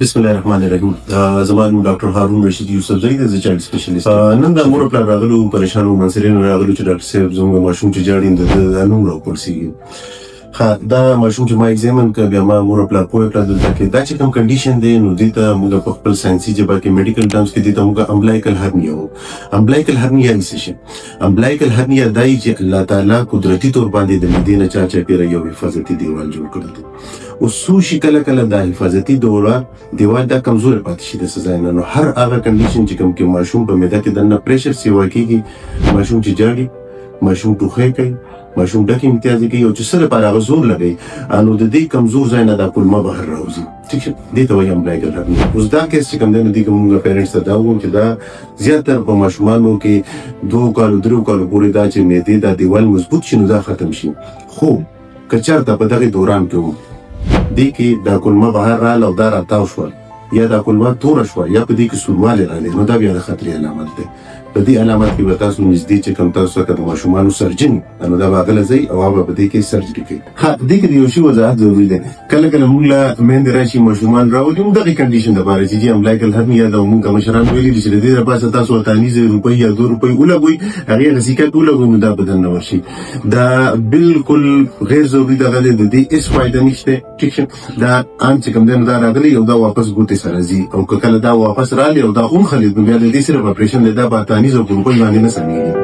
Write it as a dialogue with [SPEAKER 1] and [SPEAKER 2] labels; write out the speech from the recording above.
[SPEAKER 1] بسم الله الرحمن الرحیم. زما نوم ډاکټر هارون رشید یوسفزی دی، زه چایلډ سپیشلیست. نن د مور پلار راغلو پریشانو منصرینو راغلو چې ډاکټر صاحب زموږ ماشوم چې جاړي د نوم راوپړسېږي. دا ماشوم چې ما ایگزامن کړ بیا ما مور پلار پوه کړه دلته کې دا چې کوم کنډیشن دی نو دې ته موږ په خپل ساینسي ژبه کې میډیکل ټرمز کې دې ته موږ امبلایکل هرنیا وو. امبلایکل هرنیا څه شي؟ امبلایکل هرنیا دای چې الله تعالی قدرتي تور باندې د مدینه نه چا پیره یو حفاظتي دیوال جوړ کړی. او سوشي کله دا حفاظتي دیوال دا کمزور پاتې شي د سزا نه. نو هر هغه کنډیشن چې کوم کې ماشوم په معده کې دنه پریشر سیوا کیږي، ماشوم چې جاړي، ماشوم ټوخی کوي، ماشوم ډک امتیازي کوي او چې سره پر هغه زور لګي نو د دې کمزور ځای نه دا کلمه بهر راوځي. ٹھیک شه دې ته وایي امبلایکل هرنیا. اوس دا کیس چې کوم دی نو دې کوم پیرنټس ته دا ووم چې دا زیاتره په ماشومانو کې 2 کالو 3 کالو پورې دا چې معدې دا دیوال مضبوط شي نو دا ختم شي. خو که چېرته په دغه دوران کې وو دې کې دا کلمه بهر رااله او دا راتاو شول یا دا کلمه توره شوه یا په دې کې سوروالی راغلی نو دا بیا د خطرې علامت دی. په دې علامت کې به تاسو نږدې چې کوم تاسو ته د ماشومانو سرجن نو دا به هغه ځای او هغه به دې کې سرجري کوي. په دې کې د یو شي وضاحت ضروري دی. کله کله موږ له میندې راشي ماشومان راولي موږ دغه کنډیشن لپاره چې امبلایکل هرنیا دا موږ مشران ویلي دي چې د دې لپاره تاسو ورته روپۍ یا 2 روپۍ ولګوئ هغې غسیکت ولګوئ نو دا بدن نه ورشي. دا بالکل غیر ضروري دغه دی، د دې هېڅ فایده نشته. ټیک شه دا ان چې کوم دی نو دا راغلی او دا واپس ګوتې سره ځي او که کله دا واپس راغلی او دا اونخلید نو بیا د دې صرف اپریشن دی دا به تانیز او ګروپۍ باندې نه سمیږي.